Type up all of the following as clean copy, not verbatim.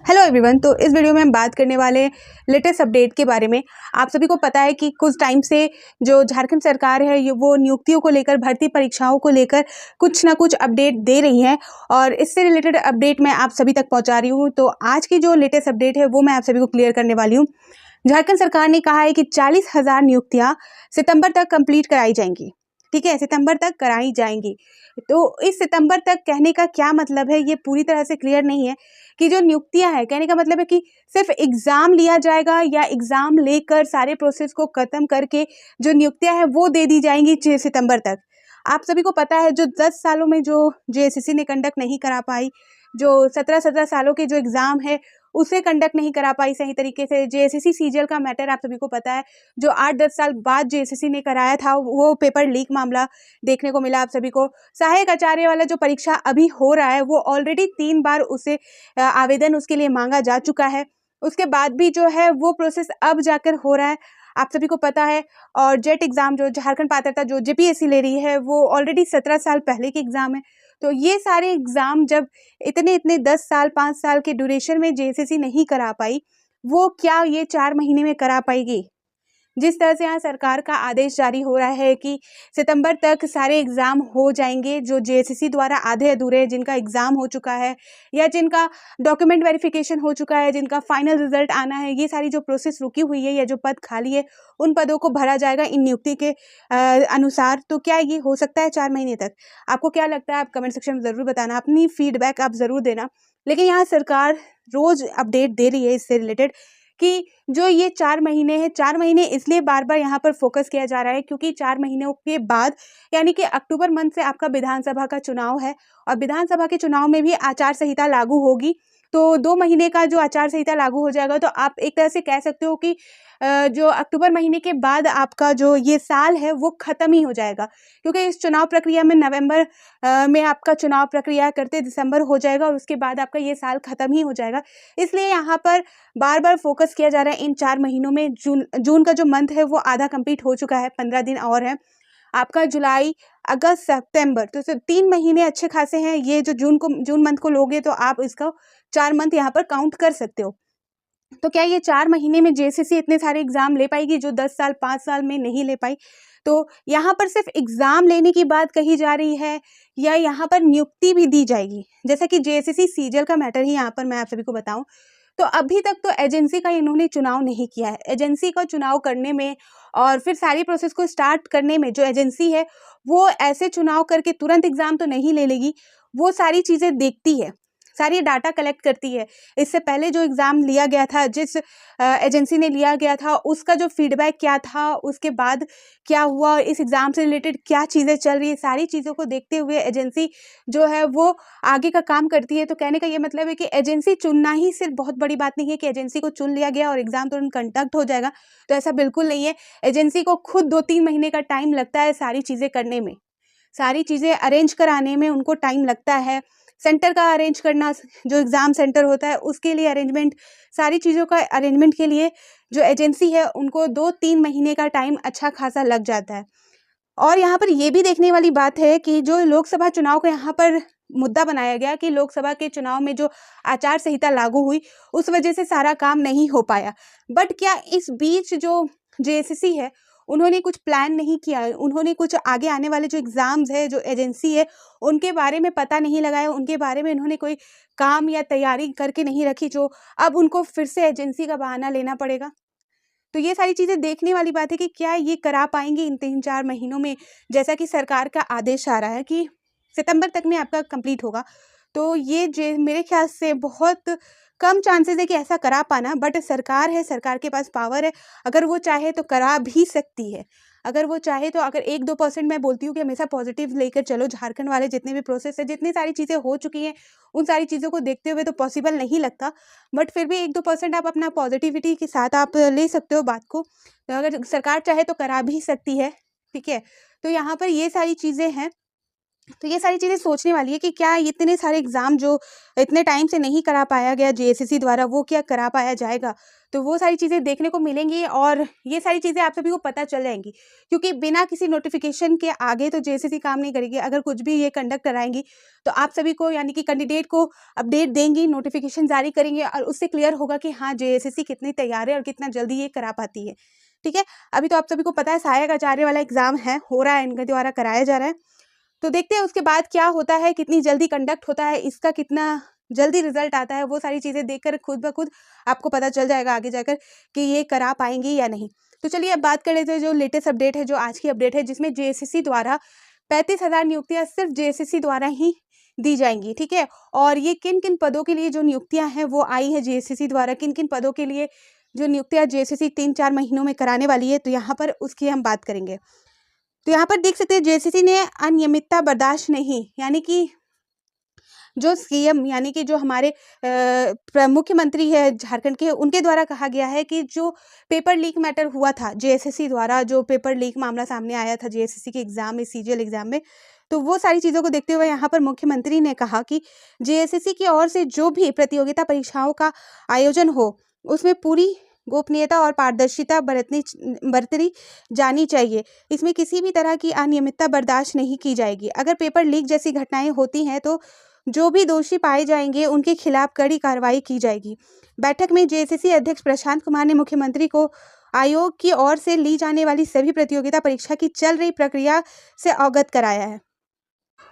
Hello everyone. तो इस video में हम बात करने वाले लेटेस्ट अपडेट के बारे में। आप सभी को पता है कि कुछ टाइम से जो झारखंड सरकार है वो नियुक्तियों को लेकर, भर्ती परीक्षाओं को लेकर कुछ ना कुछ अपडेट दे रही है और इससे रिलेटेड अपडेट मैं आप सभी तक पहुंचा रही हूं। तो आज की जो लेटेस्ट अपडेट है वो मैं आप सभी को क्लियर करने वाली हूँ। झारखंड सरकार ने कहा है कि 40,000 नियुक्तियाँ सितंबर तक कंप्लीट कराई जाएंगी। ठीक है, सितंबर तक कराई जाएंगी। तो इस सितंबर तक कहने का क्या मतलब है, ये पूरी तरह से क्लियर नहीं है कि जो नियुक्तियां है, कहने का मतलब है कि सिर्फ एग्जाम लिया जाएगा या एग्जाम लेकर सारे प्रोसेस को खत्म करके जो नियुक्तियां है वो दे दी जाएंगी 6 सितंबर तक। आप सभी को पता है जो 10 सालों में जो जेएसएससी ने कंडक्ट नहीं करा पाई, जो 17 सालों के जो एग्जाम है उसे कंडक्ट नहीं करा पाई सही तरीके से। जेएसएससी सीजीएल का मैटर आप सभी को पता है, जो 8-10 साल बाद जेएसएससी ने कराया था, वो पेपर लीक मामला देखने को मिला आप सभी को। सहायक आचार्य वाला जो परीक्षा अभी हो रहा है वो ऑलरेडी 3 बार उसे आवेदन उसके लिए मांगा जा चुका है। उसके बाद भी जो है वो प्रोसेस अब जाकर हो रहा है, आप सभी को पता है। और जेट एग्जाम जो झारखंड पात्रता जो जेपीएससी ले रही है वो ऑलरेडी 17 साल पहले के एग्जाम है। तो ये सारे एग्जाम जब इतने 10 साल 5 साल के ड्यूरेशन में जेएसएससी नहीं करा पाई, वो क्या ये 4 महीने में करा पाएगी? जिस तरह से यहाँ सरकार का आदेश जारी हो रहा है कि सितंबर तक सारे एग्जाम हो जाएंगे, जो जेएसएससी द्वारा आधे अधूरे जिनका एग्जाम हो चुका है या जिनका डॉक्यूमेंट वेरिफिकेशन हो चुका है, जिनका फाइनल रिजल्ट आना है, ये सारी जो प्रोसेस रुकी हुई है या जो पद खाली है उन पदों को भरा जाएगा इन नियुक्ति के अनुसार। तो क्या ये हो सकता है 4 महीने तक? आपको क्या लगता है? आप कमेंट सेक्शन में ज़रूर बताना, अपनी फीडबैक आप ज़रूर देना। लेकिन यहाँ सरकार रोज़ अपडेट दे रही है इससे रिलेटेड कि जो ये 4 महीने हैं, 4 महीने इसलिए बार बार यहाँ पर फोकस किया जा रहा है क्योंकि 4 महीनों के बाद यानी कि अक्टूबर मंथ से आपका विधानसभा का चुनाव है और विधानसभा के चुनाव में भी आचार संहिता लागू होगी। तो 2 महीने का जो आचार संहिता लागू हो जाएगा, तो आप एक तरह से कह सकते हो कि जो अक्टूबर महीने के बाद आपका जो ये साल है वो ख़त्म ही हो जाएगा, क्योंकि इस चुनाव प्रक्रिया में नवंबर में आपका चुनाव प्रक्रिया करते दिसंबर हो जाएगा और उसके बाद आपका ये साल ख़त्म ही हो जाएगा। इसलिए यहाँ पर बार बार फोकस किया जा रहा है इन 4 महीनों में। जून का जो मंथ है वो आधा कंप्लीट हो चुका है, 15 दिन और है आपका। जुलाई, अगस्त, सितंबर, तो 3 महीने अच्छे खासे हैं। ये जो जून मंथ को लोगे तो आप इसका 4 मंथ यहाँ पर काउंट कर सकते हो। तो क्या ये 4 महीने में जेएसएससी इतने सारे एग्जाम ले पाएगी जो 10 साल 5 साल में नहीं ले पाई? तो यहाँ पर सिर्फ एग्जाम लेने की बात कही जा रही है या यहाँ पर नियुक्ति भी दी जाएगी? जैसा कि जेएसएससी सीजीएल का मैटर ही यहाँ पर मैं आप सभी को बताऊं, तो अभी तक तो एजेंसी का इन्होंने चुनाव नहीं किया है। एजेंसी का चुनाव करने में और फिर सारी प्रोसेस को स्टार्ट करने में जो एजेंसी है वो ऐसे चुनाव करके तुरंत एग्जाम तो नहीं ले लेगी, वो सारी चीज़ें देखती है, सारी डाटा कलेक्ट करती है। इससे पहले जो एग्ज़ाम लिया गया था, जिस एजेंसी ने लिया गया था, उसका जो फीडबैक क्या था, उसके बाद क्या हुआ, इस एग्ज़ाम से रिलेटेड क्या चीज़ें चल रही है, सारी चीज़ों को देखते हुए एजेंसी जो है वो आगे का काम करती है। तो कहने का ये मतलब है कि एजेंसी चुनना ही सिर्फ बहुत बड़ी बात नहीं है कि एजेंसी को चुन लिया गया और एग्ज़ाम तुरंत कंडक्ट हो जाएगा, तो ऐसा बिल्कुल नहीं है। एजेंसी को खुद 2-3 महीने का टाइम लगता है सारी चीज़ें करने में, सारी चीज़ें अरेंज कराने में उनको टाइम लगता है। सेंटर का अरेंज करना, जो एग्ज़ाम सेंटर होता है उसके लिए अरेंजमेंट, सारी चीज़ों का अरेंजमेंट के लिए जो एजेंसी है उनको 2-3 महीने का टाइम अच्छा खासा लग जाता है। और यहाँ पर ये भी देखने वाली बात है कि जो लोकसभा चुनाव को यहाँ पर मुद्दा बनाया गया कि लोकसभा के चुनाव में जो आचार संहिता लागू हुई उस वजह से सारा काम नहीं हो पाया। बट क्या इस बीच जो जेएसएससी है उन्होंने कुछ प्लान नहीं किया? उन्होंने कुछ आगे आने वाले जो एग्ज़ाम्स है, जो एजेंसी है, उनके बारे में पता नहीं लगाया, उनके बारे में उन्होंने कोई काम या तैयारी करके नहीं रखी जो अब उनको फिर से एजेंसी का बहाना लेना पड़ेगा? तो ये सारी चीज़ें देखने वाली बात है कि क्या ये करा पाएंगे इन 3-4 महीनों में, जैसा कि सरकार का आदेश आ रहा है कि सितंबर तक में आपका कंप्लीट होगा। तो ये जे मेरे ख्याल से बहुत कम चांसेस है कि ऐसा करा पाना, बट सरकार है, सरकार के पास पावर है, अगर वो चाहे तो करा भी सकती है। अगर वो चाहे तो, अगर 1-2% मैं बोलती हूँ कि हमेशा पॉजिटिव लेकर चलो, झारखंड वाले जितने भी प्रोसेस है, जितनी सारी चीज़ें हो चुकी हैं, उन सारी चीज़ों को देखते हुए तो पॉसिबल नहीं लगता, बट फिर भी 1-2% आप अपना पॉजिटिविटी के साथ आप ले सकते हो बात को। तो अगर सरकार चाहे तो करा भी सकती है, ठीक है? तो यहाँ पर ये सारी चीज़ें हैं तो ये सारी चीज़ें सोचने वाली है कि क्या इतने सारे एग्ज़ाम जो इतने टाइम से नहीं करा पाया गया जेएसएससी द्वारा, वो क्या करा पाया जाएगा? तो वो सारी चीज़ें देखने को मिलेंगी और ये सारी चीज़ें आप सभी को पता चल जाएँगी, क्योंकि बिना किसी नोटिफ़िकेशन के आगे तो जेएसएससी काम नहीं करेगी। अगर कुछ भी ये कंडक्ट कराएँगी, तो आप सभी को यानी कि कैंडिडेट को अपडेट देंगी, नोटिफ़िकेशन जारी करेंगे और उससे क्लियर होगा कि हाँ, जेएसएससी कितनी तैयार है और कितना जल्दी ये करा पाती है। ठीक है? अभी तो आप सभी को पता है सहायक आचार्य वाला एग्ज़ाम है, हो रहा है, इनके द्वारा कराया जा रहा है। तो देखते हैं उसके बाद क्या होता है, कितनी जल्दी कंडक्ट होता है, इसका कितना जल्दी रिजल्ट आता है, वो सारी चीज़ें देखकर खुद ब खुद आपको पता चल जाएगा आगे जाकर कि ये करा पाएंगी या नहीं। तो चलिए अब बात कर लेते हैं जो लेटेस्ट अपडेट है, जो आज की अपडेट है, जिसमें जेएसएससी द्वारा 35,000 नियुक्तियां सिर्फ जेएसएससी द्वारा ही दी जाएंगी। ठीक है, और ये किन किन पदों के लिए जो नियुक्तियां हैं वो आई है जेएसएससी द्वारा, किन किन पदों के लिए जो नियुक्तियां जेएसएससी 3-4 महीनों में कराने वाली है, तो यहाँ पर उसकी हम बात करेंगे। तो यहाँ पर देख सकते हैं जेएसएससी ने अनियमितता बर्दाश्त नहीं, यानी कि जो सीएम यानी कि जो हमारे मुख्यमंत्री है झारखंड के, उनके द्वारा कहा गया है कि जो पेपर लीक मैटर हुआ था जेएसएससी द्वारा, जो पेपर लीक मामला सामने आया था जेएसएससी के एग्जाम में, सीजीएल एग्जाम में, तो वो सारी चीज़ों को देखते हुए यहाँ पर मुख्यमंत्री ने कहा कि जेएसएससी की ओर से जो भी प्रतियोगिता परीक्षाओं का आयोजन हो, उसमें पूरी गोपनीयता और पारदर्शिता बरतनी जानी चाहिए। इसमें किसी भी तरह की अनियमितता बर्दाश्त नहीं की जाएगी। अगर पेपर लीक जैसी घटनाएं होती हैं तो जो भी दोषी पाए जाएंगे उनके खिलाफ कड़ी कार्रवाई की जाएगी। बैठक में जेएसएससी अध्यक्ष प्रशांत कुमार ने मुख्यमंत्री को आयोग की ओर से ली जाने वाली सभी प्रतियोगिता परीक्षा की चल रही प्रक्रिया से अवगत कराया है।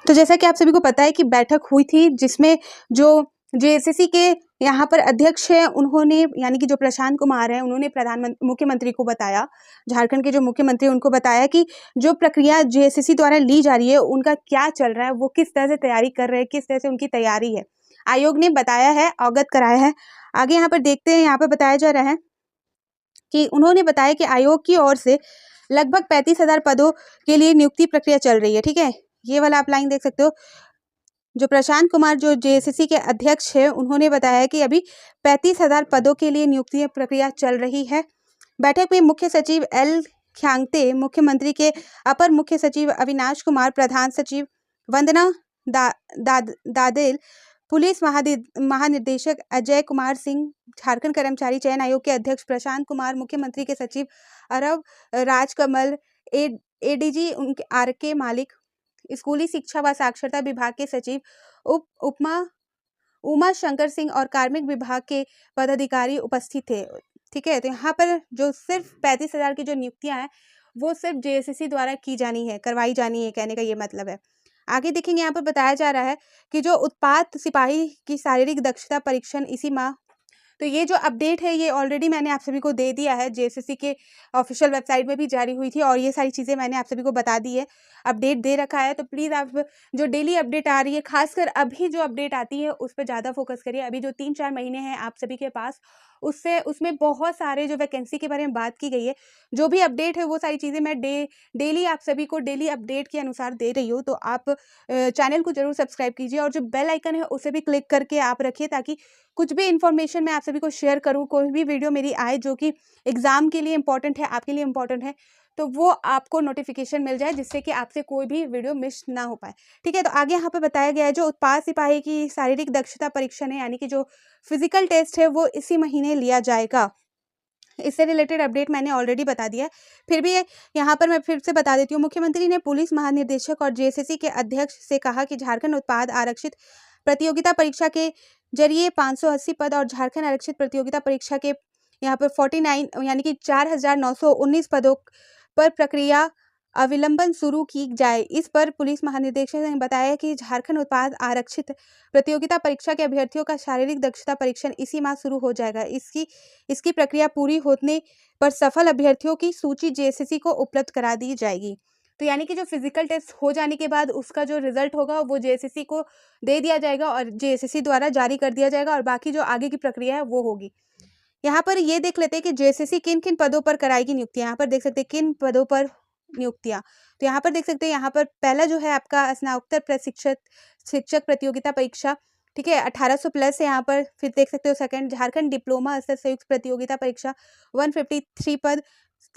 तो जैसा कि आप सभी को पता है कि बैठक हुई थी, जिसमें जो जेएसएससी के यहाँ पर अध्यक्ष है, उन्होंने यानी कि जो प्रशांत कुमार है, उन्होंने मुख्यमंत्री को बताया, झारखंड के जो मुख्यमंत्री उनको बताया कि जो प्रक्रिया जेएसएससी द्वारा ली जा रही है उनका क्या चल रहा है, वो किस तरह से तैयारी कर रहे हैं, किस तरह से उनकी तैयारी है, आयोग ने बताया है, अवगत कराया है। आगे यहाँ पर देखते हैं, यहाँ पर बताया जा रहा है कि उन्होंने बताया कि आयोग की ओर से लगभग 35,000 पदों के लिए नियुक्ति प्रक्रिया चल रही है। ठीक है, ये वाला आप लाइन देख सकते हो। जो प्रशांत कुमार जो जेएसएससी के अध्यक्ष है, उन्होंने बताया कि अभी 35,000 पदों के लिए नियुक्ति प्रक्रिया चल रही है। बैठक में मुख्य सचिव एल ख्यांगते, मुख्यमंत्री के अपर मुख्य सचिव अविनाश कुमार, प्रधान सचिव वंदना दादेल, पुलिस महानिदेशक अजय कुमार सिंह, झारखंड कर्मचारी चयन आयोग के अध्यक्ष प्रशांत कुमार, मुख्यमंत्री के सचिव अरव राजकमल, एडीजी उनके आरके मालिक, स्कूली शिक्षा व साक्षरता विभाग के सचिव उमा शंकर सिंह और कार्मिक विभाग के पदाधिकारी उपस्थित थे। ठीक है, तो यहाँ पर जो सिर्फ 35,000 की जो नियुक्तियां हैं वो सिर्फ जेएसएससी द्वारा की जानी है, करवाई जानी है, कहने का ये मतलब है। आगे देखेंगे, यहाँ पर बताया जा रहा है कि जो उत्पाद सिपाही की शारीरिक दक्षता परीक्षण इसी माह, तो ये जो अपडेट है ये ऑलरेडी मैंने आप सभी को दे दिया है, जेएसएससी के ऑफिशियल वेबसाइट में भी जारी हुई थी और ये सारी चीज़ें मैंने आप सभी को बता दी है, अपडेट दे रखा है। तो प्लीज़ आप जो डेली अपडेट आ रही है, खासकर अभी जो अपडेट आती है उस पर ज़्यादा फोकस करिए। अभी जो 3-4 महीने हैं आप सभी के पास, उसमें बहुत सारे जो वैकेंसी के बारे में बात की गई है, जो भी अपडेट है वो सारी चीज़ें मैं डेली आप सभी को डेली अपडेट के अनुसार दे रही हूँ। तो आप चैनल को जरूर सब्सक्राइब कीजिए और जो बेल आइकन है उसे भी क्लिक करके आप रखिए, ताकि कुछ भी इन्फॉर्मेशन मैं आप सभी को शेयर करूँ, कोई भी वीडियो मेरी आए जो कि एग्जाम के लिए इंपॉर्टेंट है, आपके लिए इंपॉर्टेंट है, तो वो आपको नोटिफिकेशन मिल जाए, जिससे कि आपसे कोई भी वीडियो मिस ना हो पाए। ठीक है, तो आगे यहाँ पे बताया गया है जो उत्पाद सिपाही की शारीरिक दक्षता परीक्षण है, यानी कि जो फिजिकल टेस्ट है वो इसी महीने लिया जाएगा। इससे रिलेटेड अपडेट मैंने ऑलरेडी बता दिया है, फिर भी यहाँ पर मैं फिर से बता देती हूँ। मुख्यमंत्री ने पुलिस महानिदेशक और जेएसएससी के अध्यक्ष से कहा कि झारखंड उत्पाद आरक्षित प्रतियोगिता परीक्षा के जरिए 580 पद और झारखंड आरक्षित प्रतियोगिता परीक्षा के यहाँ पर 49 यानी कि 4,919 पदों पर प्रक्रिया अविलंबन शुरू की जाए। इस पर पुलिस महानिदेशक ने बताया कि झारखंड उत्पाद आरक्षित प्रतियोगिता परीक्षा के अभ्यर्थियों का शारीरिक दक्षता परीक्षण इसी माह शुरू हो जाएगा। इसकी प्रक्रिया पूरी होने पर सफल अभ्यर्थियों की सूची जेएसएससी को उपलब्ध करा दी जाएगी। तो यानी कि जो फिजिकल टेस्ट हो जाने के बाद उसका जो रिजल्ट होगा वो जेएसएससी को दे दिया जाएगा और जेएसएससी द्वारा जारी कर दिया जाएगा, और बाकी जो आगे की प्रक्रिया है वो होगी। यहाँ पर ये देख लेते हैं कि जेएसएससी किन किन पदों पर कराएगी नियुक्तियां। यहाँ पर देख सकते हैं किन पदों पर नियुक्तियां, तो यहाँ पर देख सकते हैं, यहाँ पर पहला जो है आपका स्नातकोत्तर शिक्षक प्रतियोगिता परीक्षा, ठीक है, 1800 प्लस है यहाँ पर। फिर देख सकते हो सेकंड झारखंड डिप्लोमा स्तर संयुक्त प्रतियोगिता परीक्षा 153 पद,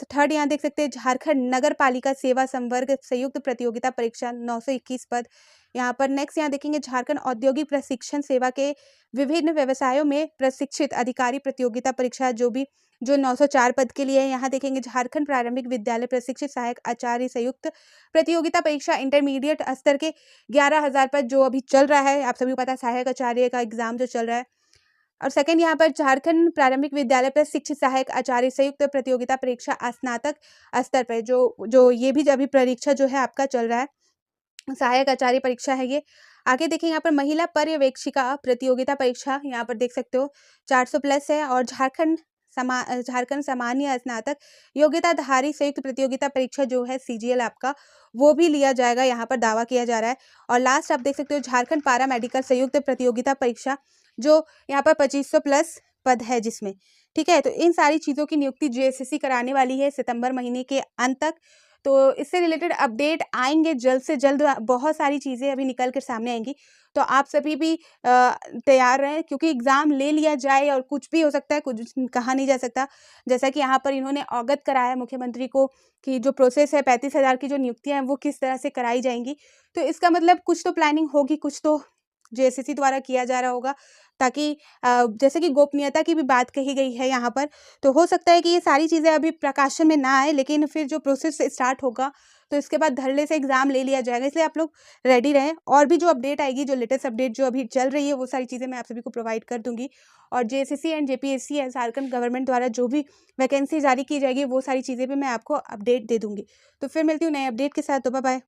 थर्ड यहाँ देख सकते हैं झारखंड नगर पालिका सेवा संवर्ग संयुक्त प्रतियोगिता परीक्षा 921 पद। यहाँ पर नेक्स्ट यहाँ देखेंगे झारखंड औद्योगिक प्रशिक्षण सेवा के विभिन्न व्यवसायों में प्रशिक्षित अधिकारी प्रतियोगिता परीक्षा जो 904 पद के लिए है। यहाँ देखेंगे झारखंड प्रारंभिक विद्यालय प्रशिक्षित सहायक आचार्य संयुक्त प्रतियोगिता परीक्षा इंटरमीडिएट स्तर के 11,000 पद जो अभी चल रहा है। आप सभी को पता है सहायक आचार्य का एग्जाम जो चल रहा है। और सेकंड यहाँ पर झारखंड प्रारंभिक विद्यालय पर शिक्षित सहायक आचार्य संयुक्त प्रतियोगिता परीक्षा स्नातक स्तर पर जो ये भी अभी परीक्षा जो है आपका चल रहा है, सहायक आचार्य परीक्षा है ये। आगे देखिए यहाँ पर महिला पर्यवेक्षिका प्रतियोगिता परीक्षा यहाँ पर देख सकते हो 400 प्लस है। और झारखंड सामान्य स्नातक योग्यताधारी संयुक्त प्रतियोगिता परीक्षा जो है CGL आपका वो भी लिया जाएगा, यहाँ पर दावा किया जा रहा है। और लास्ट आप देख सकते हो झारखंड पारा मेडिकल संयुक्त प्रतियोगिता परीक्षा जो यहाँ पर 2500 प्लस पद है जिसमें, ठीक है। तो इन सारी चीज़ों की नियुक्ति JSSC कराने वाली है सितंबर महीने के अंत तक। तो इससे रिलेटेड अपडेट आएंगे जल्द से जल्द, बहुत सारी चीज़ें अभी निकल कर सामने आएंगी। तो आप सभी भी तैयार रहें क्योंकि एग्ज़ाम ले लिया जाए और कुछ भी हो सकता है, कुछ कहा नहीं जा सकता। जैसा कि यहाँ पर इन्होंने अवगत कराया है मुख्यमंत्री को कि जो प्रोसेस है 35,000 की जो नियुक्तियाँ हैं वो किस तरह से कराई जाएंगी। तो इसका मतलब कुछ तो प्लानिंग होगी, कुछ तो JSSC द्वारा किया जा रहा होगा ताकि जैसे कि गोपनीयता की भी बात कही गई है यहाँ पर। तो हो सकता है कि ये सारी चीज़ें अभी प्रकाशन में ना आए, लेकिन फिर जो प्रोसेस स्टार्ट होगा तो इसके बाद धड़ल्ले से एग्ज़ाम ले लिया जाएगा। इसलिए आप लोग रेडी रहें। और भी जो अपडेट आएगी, जो लेटेस्ट अपडेट जो अभी चल रही है, वो सारी चीज़ें मैं आप सभी को प्रोवाइड कर दूंगी। और JSSC एंड JPSC है झारखंड गवर्नमेंट द्वारा जो भी वैकेंसी जारी की जाएगी वो सारी चीज़ें भी मैं आपको अपडेट दे दूँगी। तो फिर मिलती हूँ नए अपडेट के साथ। तो बाय बाय।